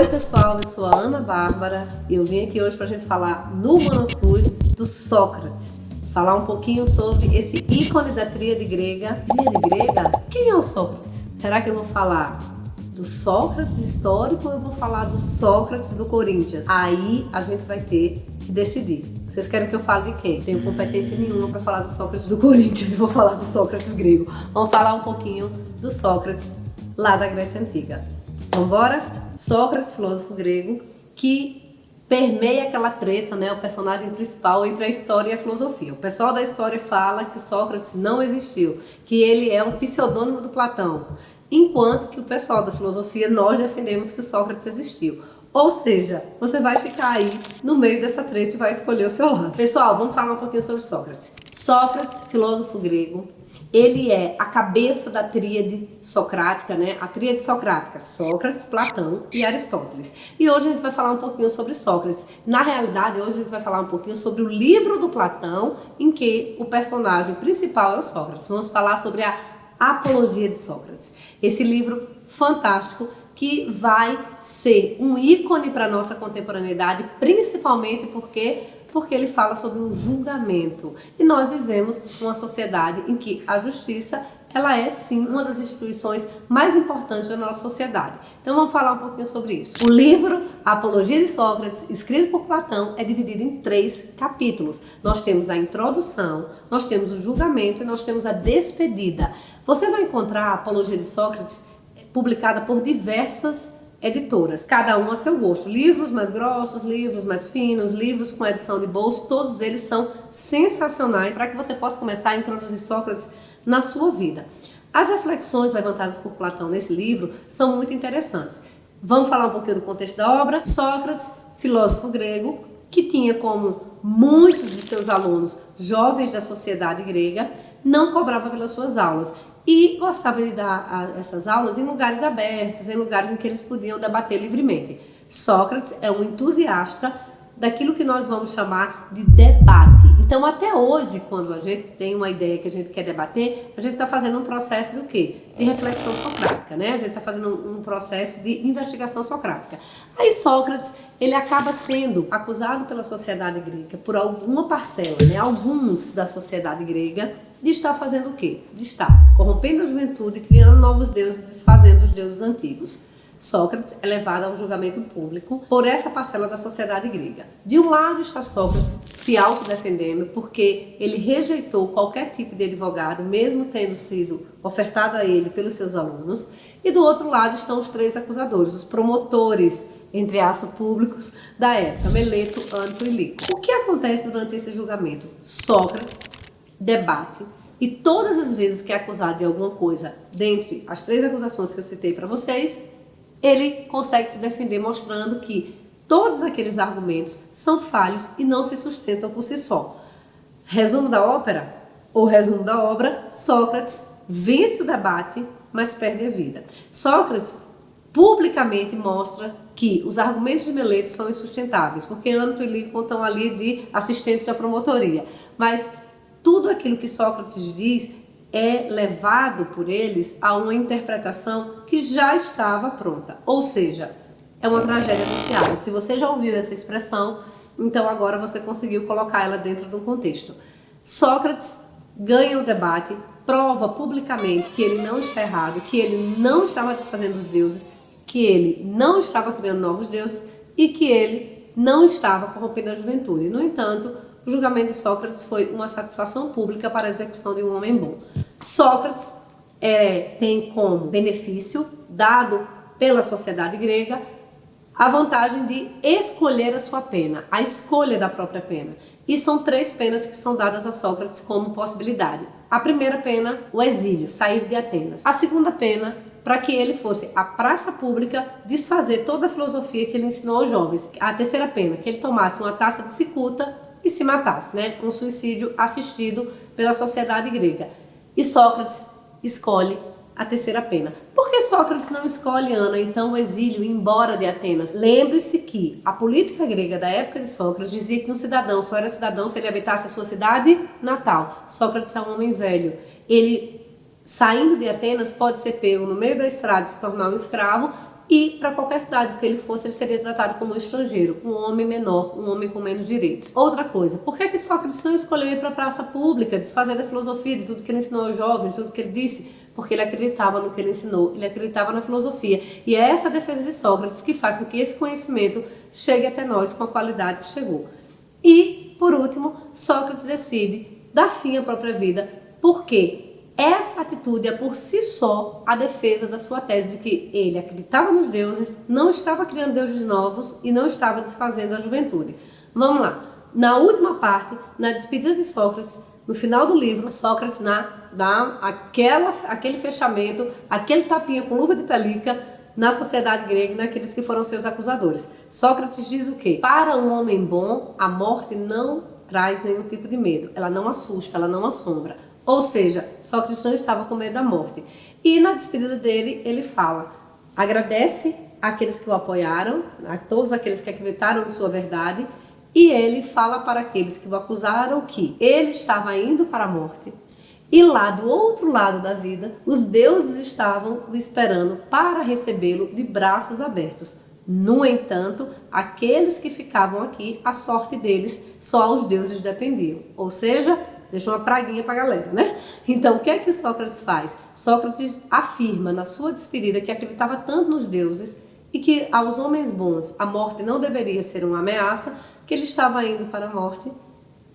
Oi pessoal, eu sou a Ana Bárbara e eu vim aqui hoje para a gente falar no Humanas Plus do Sócrates. Falar um pouquinho sobre esse ícone da tríade grega. Tríade grega? Quem é o Sócrates? Será que eu vou falar do Sócrates histórico ou eu vou falar do Sócrates do Corinthians? Aí a gente vai ter que decidir. Vocês querem que eu fale de quem? Tenho competência nenhuma para falar do Sócrates do Corinthians e vou falar do Sócrates grego. Vamos falar um pouquinho do Sócrates lá da Grécia Antiga. Vamos embora? Sócrates, filósofo grego, que permeia aquela treta, né, o personagem principal entre a história e a filosofia. O pessoal da história fala que o Sócrates não existiu, que ele é um pseudônimo do Platão, enquanto que o pessoal da filosofia, nós defendemos que o Sócrates existiu. Ou seja, você vai ficar aí no meio dessa treta e vai escolher o seu lado. Pessoal, vamos falar um pouquinho sobre Sócrates. Sócrates, filósofo grego, ele é a cabeça da tríade socrática, né? A tríade socrática, Sócrates, Platão e Aristóteles. E hoje a gente vai falar um pouquinho sobre Sócrates. Na realidade, hoje a gente vai falar um pouquinho sobre o livro do Platão, em que o personagem principal é o Sócrates. Vamos falar sobre a Apologia de Sócrates. Esse livro fantástico que vai ser um ícone para a nossa contemporaneidade, principalmente porque ele fala sobre um julgamento. E nós vivemos numa sociedade em que a justiça, ela é sim uma das instituições mais importantes da nossa sociedade. Então vamos falar um pouquinho sobre isso. O livro A Apologia de Sócrates, escrito por Platão, é dividido em 3 capítulos. Nós temos a introdução, nós temos o julgamento e nós temos a despedida. Você vai encontrar a Apologia de Sócrates publicada por diversas editoras, cada um a seu gosto. Livros mais grossos, livros mais finos, livros com edição de bolso, todos eles são sensacionais para que você possa começar a introduzir Sócrates na sua vida. As reflexões levantadas por Platão nesse livro são muito interessantes. Vamos falar um pouquinho do contexto da obra. Sócrates, filósofo grego, que tinha como muitos de seus alunos jovens da sociedade grega, não cobrava pelas suas aulas e gostava de dar essas aulas em lugares abertos, em lugares em que eles podiam debater livremente. Sócrates é um entusiasta daquilo que nós vamos chamar de debate. Então, até hoje, quando a gente tem uma ideia que a gente quer debater, a gente está fazendo um processo do quê? De reflexão socrática, né? A gente está fazendo um processo de investigação socrática. Aí Sócrates, ele acaba sendo acusado pela sociedade grega, por alguma parcela, né? Alguns da sociedade grega, de estar fazendo o quê? De estar corrompendo a juventude, criando novos deuses, desfazendo os deuses antigos. Sócrates é levado a um julgamento público por essa parcela da sociedade grega. De um lado está Sócrates se autodefendendo porque ele rejeitou qualquer tipo de advogado, mesmo tendo sido ofertado a ele pelos seus alunos. E do outro lado estão os 3 acusadores, os promotores, entre aspas, públicos da época, Meleto, Ânito e Lico. O que acontece durante esse julgamento? Sócrates debate e todas as vezes que é acusado de alguma coisa, dentre as 3 acusações que eu citei para vocês, ele consegue se defender mostrando que todos aqueles argumentos são falhos e não se sustentam por si só. Resumo da ópera, ou resumo da obra, Sócrates vence o debate, mas perde a vida. Sócrates publicamente mostra que os argumentos de Meleto são insustentáveis, porque Ânito e Lico estão ali de assistentes da promotoria, mas tudo aquilo que Sócrates diz é levado por eles a uma interpretação que já estava pronta. Ou seja, é uma tragédia anunciada. Se você já ouviu essa expressão, então agora você conseguiu colocar ela dentro de um contexto. Sócrates ganha o debate, prova publicamente que ele não está errado, que ele não estava desfazendo os deuses, que ele não estava criando novos deuses e que ele não estava corrompendo a juventude. No entanto, o julgamento de Sócrates foi uma satisfação pública para a execução de um homem bom. Sócrates tem como benefício, dado pela sociedade grega, a vantagem de escolher a sua pena, a escolha da própria pena. E são 3 penas que são dadas a Sócrates como possibilidade. A primeira pena, o exílio, sair de Atenas. A segunda pena, para que ele fosse à praça pública desfazer toda a filosofia que ele ensinou aos jovens. A terceira pena, que ele tomasse uma taça de cicuta e se matasse, né? Um suicídio assistido pela sociedade grega. E Sócrates escolhe a terceira pena. Por que Sócrates não escolhe, Ana, então o exílio e ir embora de Atenas? Lembre-se que a política grega da época de Sócrates dizia que um cidadão só era cidadão se ele habitasse a sua cidade natal. Sócrates é um homem velho. Ele, saindo de Atenas, pode ser pego no meio da estrada e se tornar um escravo, e para qualquer cidade que ele fosse, ele seria tratado como um estrangeiro, um homem menor, um homem com menos direitos. Outra coisa, por que Sócrates não escolheu ir para a praça pública, desfazer da filosofia, de tudo que ele ensinou aos jovens, de tudo que ele disse? Porque ele acreditava no que ele ensinou, ele acreditava na filosofia. E é essa defesa de Sócrates que faz com que esse conhecimento chegue até nós com a qualidade que chegou. E, por último, Sócrates decide dar fim à própria vida, porque essa atitude é por si só a defesa da sua tese de que ele acreditava nos deuses, não estava criando deuses novos e não estava desfazendo a juventude. Vamos lá. Na última parte, na despedida de Sócrates, no final do livro, Sócrates dá aquele fechamento, aquele tapinha com luva de pelica na sociedade grega e naqueles que foram seus acusadores. Sócrates diz o quê? Para um homem bom, a morte não traz nenhum tipo de medo. Ela não assusta, ela não assombra. Ou seja, Sócrates não estava com medo da morte. E na despedida dele, ele fala, agradece àqueles que o apoiaram, a todos aqueles que acreditaram em sua verdade, e ele fala para aqueles que o acusaram que ele estava indo para a morte, e lá do outro lado da vida, os deuses estavam o esperando para recebê-lo de braços abertos. No entanto, aqueles que ficavam aqui, a sorte deles, só os deuses dependiam. Ou seja, deixou uma praguinha para a galera, né? Então, o que é que Sócrates faz? Sócrates afirma na sua despedida que acreditava tanto nos deuses e que aos homens bons a morte não deveria ser uma ameaça, que ele estava indo para a morte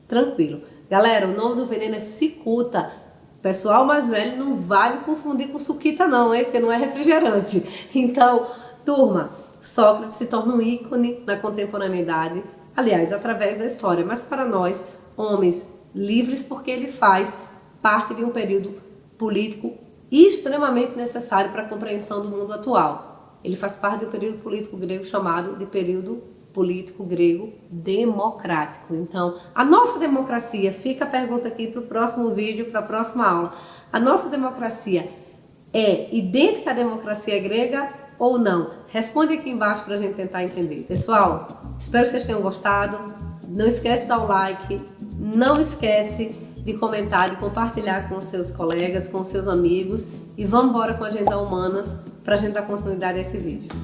tranquilo. Galera, o nome do veneno é cicuta. O pessoal mais velho não vai me confundir com suquita não, hein? Porque não é refrigerante. Então, turma, Sócrates se torna um ícone na contemporaneidade, aliás, através da história, mas para nós, homens livres, porque ele faz parte de um período político extremamente necessário para a compreensão do mundo atual. Ele faz parte de um período político grego chamado de período político grego democrático. Então, a nossa democracia, fica a pergunta aqui para o próximo vídeo, para a próxima aula. A nossa democracia é idêntica à democracia grega ou não? Responde aqui embaixo para a gente tentar entender. Pessoal, espero que vocês tenham gostado. Não esquece de dar o like, não esquece de comentar, de compartilhar com os seus colegas, com os seus amigos. E vamos embora com a Agenda Humanas para a gente dar continuidade a esse vídeo.